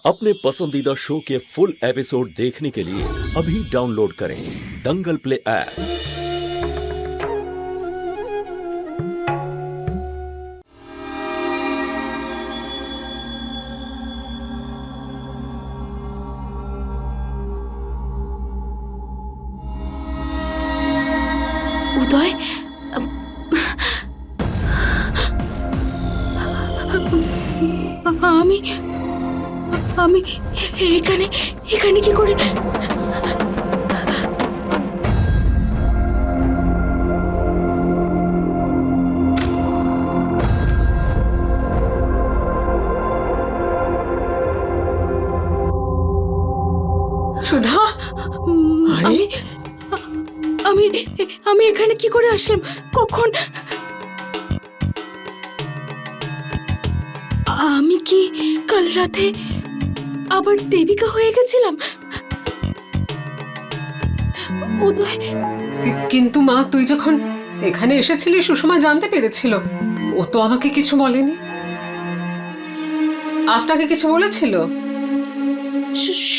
अपने पसंदीदा शो के फुल एपिसोड देखने के लिए अभी डाउनलोड करें दंगल प्ले ऐप। উদয়, আমি আমি এখানে এখানে কি করে? সুধা, আমি আমি আমি এখানে কি করে আসলাম? কখন? আমি কি কাল রাতে আবার দেবিকা হয়ে গেছিলাম? উদয়, কিন্তু মা, তুই যখন এখানে এসেছিলি সুষমা জানতে পেরেছিল? ও তো আমাকে কিছু বলেনি। আপনাকে কিছু বলেছিল?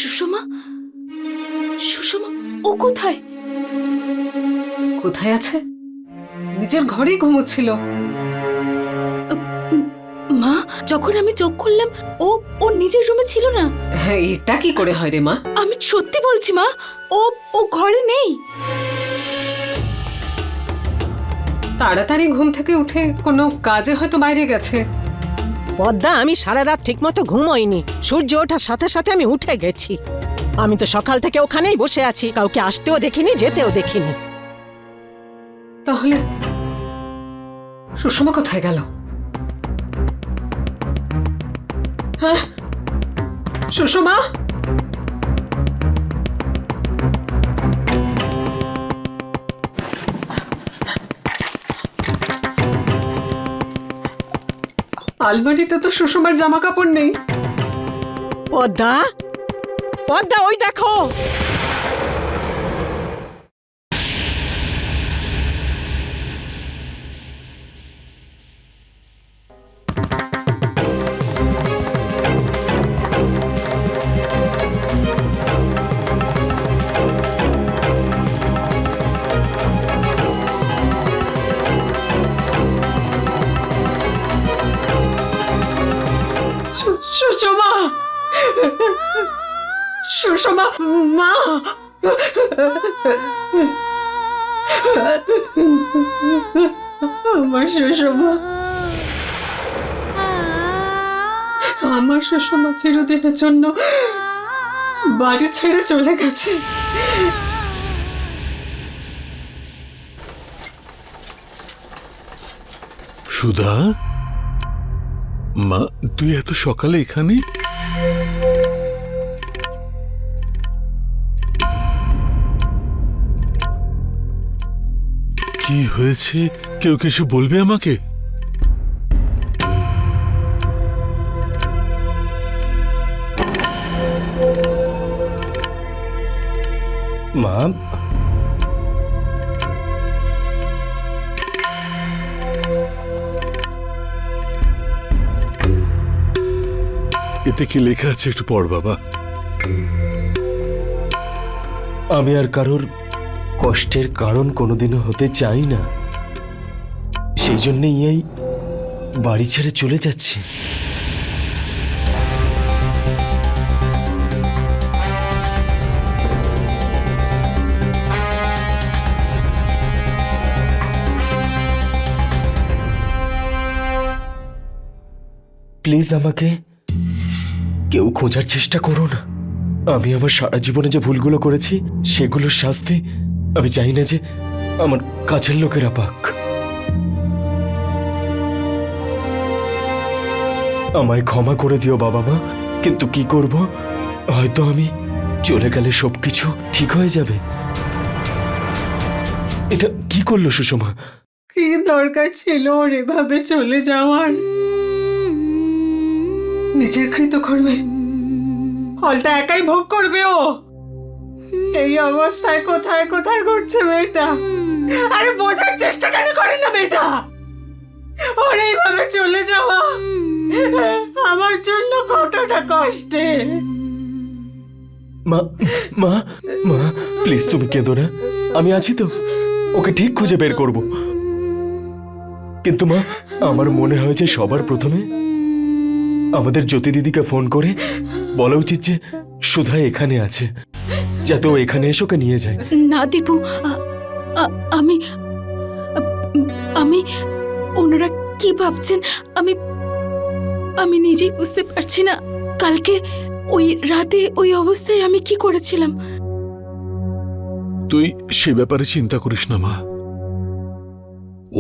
সুষমা সুষমা ও কোথায়? কোথায় আছে? নিজের ঘরেই ঘুমোচ্ছিল। মা, যখন আমি চোখ খুললাম ও ও নিজের রুমে ছিল না। হ্যাঁ, এটা কি করে হয় রে মা? আমি সত্যি বলছি মা, ও ও ঘরে নেই। তাড়াতাড়ি ঘুম থেকে উঠে কোনো কাজে হয়তো বাইরে গেছে। পদ্মা, আমি সারা রাত ঠিক মতো ঘুমোইনি। সূর্য ওঠার সাথে সাথে আমি উঠে গেছি। আমি তো সকাল থেকে ওখানেই বসে আছি, কাউকে আসতেও দেখিনি, যেতেও দেখিনি। তাহলে সুষমা কোথায় গেল? হ্যাঁ, সুষমা? আলমারিতে তো সুষমার জামা কাপড় নেই। পদ্মা, পদ্মা, ওই দেখো। সুষমা, সুষমা মা, আমার সুষমা, আমার সুষমা চিরদিনের জন্য বাড়ি ছেড়ে চলে গেছে। সুধা, মা, তুই এত সকালে এখানে? কি হয়েছে? কেউ কিছু বলবে আমাকে? মা, এতে কি লেখা আছে একটু পড় বাবা। আমি আর কারোর কষ্টের কারণ কোনোদিনও হতে চাই না, সেই জন্যই এই বাড়ি ছেড়ে চলে যাচ্ছি। প্লিজ আমাকে কেউ খোঁজার চেষ্টা করো না। আমি আমার সারা জীবনে যে ভুলগুলো করেছি সেগুলোর শাস্তি আমি চাই না যে আমার কাছের লোকেরা পাক। আমায় ক্ষমা করে দিও বাবা মা, কিন্তু কি করব, হয়তো আমি চলে গেলে সবকিছু ঠিক হয়ে যাবে। এটা কি করলো সুষমা? কি দরকার ছিল ওর এভাবে চলে যাওয়ার? নিজের কৃতকর্মের ফলটা একাই ভোগ করবে ও। এই অবস্থায় কোথায় কোথায় ঘুরছে মেয়েটা? আরে বোঝার চেষ্টা কেন করে না মেয়েটা? ওর এইভাবে চলে যাওয়া আমার জন্য কতটা কষ্টের। মা মা মা প্লিজ তুমি কেঁদো না, আমি আছি তো, ওকে ঠিক খুঁজে বের করব। কিন্তু মা, আমার মনে হয় যে সবার প্রথমে আমাদের জ্যোতি দিদিকে ফোন করে বলা উচিত যে সুধা এখানে আছে, যাতে ও এখানে এসে ওকে নিয়ে যায়। না দীপু, আমি আমি ওনারা কি ভাবছেন আমি আমি নিজেই বুঝতে পারছি না। কালকে ওই রাতে ওই অবস্থায় আমি কি করেছিলাম। তুই সে ব্যাপারে চিন্তা করিস না মা।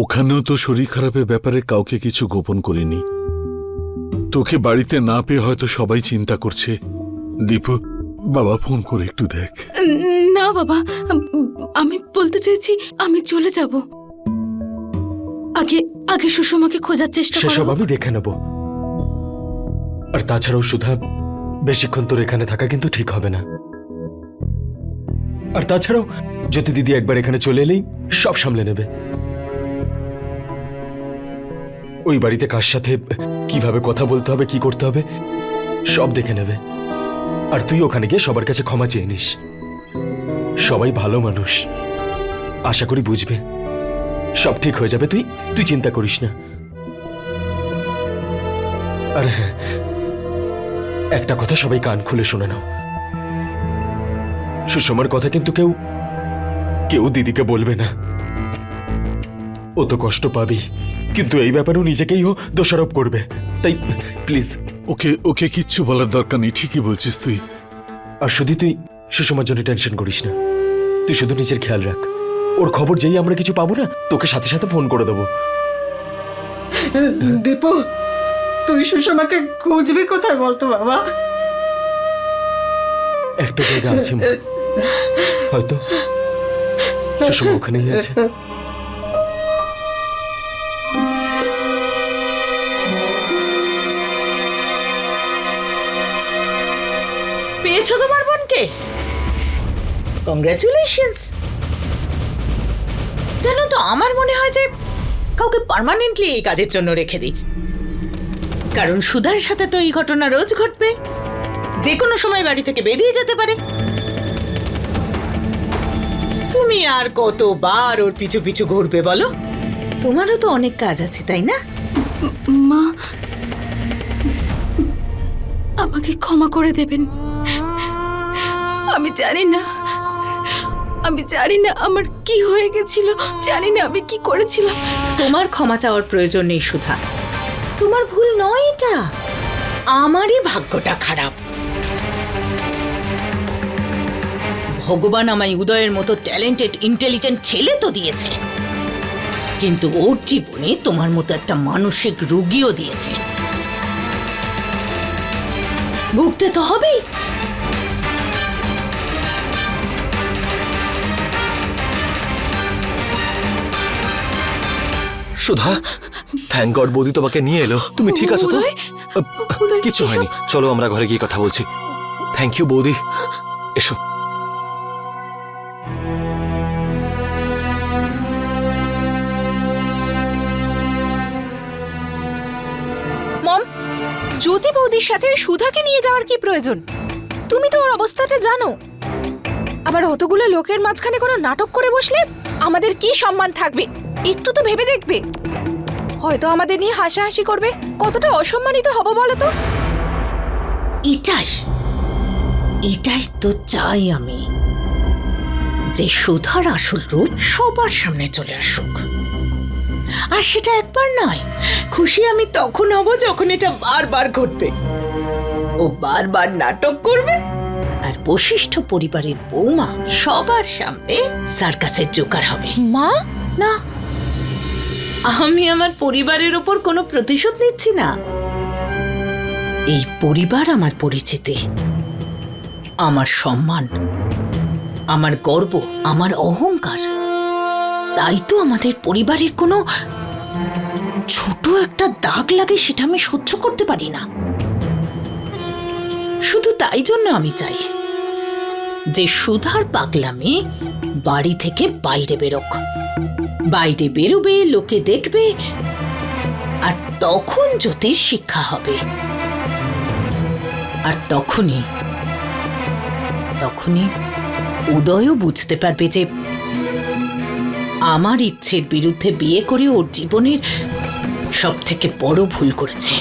ওখানেও তো শরীর খারাপের ব্যাপারে কাউকে কিছু গোপন করিনি। তোকে বাড়িতে না পেয়ে হয়তো সবাই চিন্তা করছে। দীপু, বাবা ফোন করে একটু দেখ। না বাবা, আমি বলতে চাইছি আমি চলে যাব। আগে আগে সুষমাকে খোঁজার চেষ্টা সেসব করো। আমি দেখে নেব। আর তাছাড়াও সুধা, বেশিক্ষণ তোর এখানে থাকা কিন্তু ঠিক হবে না। আর তাছাড়াও জ্যোতি দিদি একবার এখানে চলে এলেই সব সামলে নেবে। ওই বাড়িতে কার সাথে কিভাবে কথা বলতে হবে, কি করতে হবে সব দেখে নেবে। আর তুই ওখানে গিয়ে সবার কাছে ক্ষমা চেয়ে নিস। সবাই ভালো মানুষ, আশা করি বুঝবে। সব ঠিক হয়ে যাবে, তুই তুই চিন্তা করিস না। আর হ্যাঁ, একটা কথা সবাই কান খুলে শুনে নাও। সুষমার কথা কিন্তু কেউ কেউ দিদিকে বলবে না। ও তো কষ্ট পাবি, কিন্তু এই ব্যাপারেও নিজেকেই ও দোষারোপ করবে। তাই প্লিজ ওকে ওকে কিচ্ছু বলার দরকার নেই, ঠিকই বলছিস তুই। আর শুধু তুই সুষমার জন্য টেনশন করিস না। তুই শুধু নিজের খেয়াল রাখ। ওর খবর যেই আমরা কিছু পাবো না, তোকে সাথে সাথে ফোন করে দেবো। দীপু, তুই সুষমাকে খুঁজবি কোথায় বলতো বাবা? একটা জায়গা আছে মা, হয়তো সুষমা ওখানেই আছে। পেয়েছো তোমার বোনকে? কংগ্রাচুলেশনস। জানো তো, আমার মনে হয় যে কাউকে পার্মানেন্টলি এই কাজের জন্য রেখে দিই। কারণ সুধার সাথে তো এই ঘটনা রোজ ঘটবে, যে কোনো সময় বাড়ি থেকে বেরিয়ে যেতে পারে। তুমি আর কতবার ওর পিছু পিছু ঘুরবে বলো? তোমারও তো অনেক কাজ আছে, তাই না? মা, আমাকে ক্ষমা করে দেবেন। আমি জানি না আমার কি হয়ে গেছিল, জানি না আমি কি করেছিলাম। তোমার ক্ষমা চাওয়ার প্রয়োজন নেই সুধা, তোমার ভুল নয় এটা। আমারই ভাগ্যটা খারাপ। ভগবান আমায় উদয়ের মতো ট্যালেন্টেড ইন্টেলিজেন্ট ছেলে তো দিয়েছে, কিন্তু ওর জীবনে তোমার মতো একটা মানসিক রোগীও দিয়েছে। ভুগতে তো হবেই। সুধা, থ্যাংক গড বৌদি তোমাকে নিয়ে এলো। তুমি ঠিক আছো তো? উদয়, কিছু এসব- হয়নি, চলো আমরা ঘরে গিয়ে কথা বলছি। থ্যাংক ইউ বৌদি, এসো। মম, জ্যোতি বৌদির সাথে সুধাকে নিয়ে যাওয়ার কি প্রয়োজন? তুমি তো ওর অবস্থাটা জানো। আবার অতগুলো লোকের মাঝখানে কোনো নাটক করে বসলে আমাদের কি সম্মান থাকবে? একটু তো ভেবে দেখবে। হয়তো আমাদের নিয়ে হাসাহাসি করবে। কতটা অসম্মানিত হব বলো তো? এটাই তো চাই আমি, যে সুধার আসল রূপ সবার সামনে চলে আসুক। আর সেটা একবার নয়, খুশি আমি তখন হব যখন এটা বারবার ঘটবে। ও বারবার নাটক করবে, আর বশিষ্ঠ পরিবারের বৌমা সবার সামনে সার্কাসের জোকার হবে। মা, না, আমি আমার পরিবারের ওপর কোনো প্রতিশোধ নিচ্ছি না। এই পরিবার আমার পরিচিতি, আমার সম্মান, আমার গর্ব, আমার অহংকার। তাই তো আমাদের পরিবারের কোনো ছোট একটা দাগ লাগে সেটা আমি সহ্য করতে পারি না। শুধু তাই জন্য আমি চাই যে সুধার পাগলামি বাড়ি থেকে বাইরে বেরোক। বাইরে বেরোবে, লোকে দেখবে, আর তখন জ্যোতির শিক্ষা হবে। আর তখনই উদয়ও বুঝতে পারবে যে আমার ইচ্ছের বিরুদ্ধে বিয়ে করে ওর জীবনের সব থেকে বড় ভুল করেছে।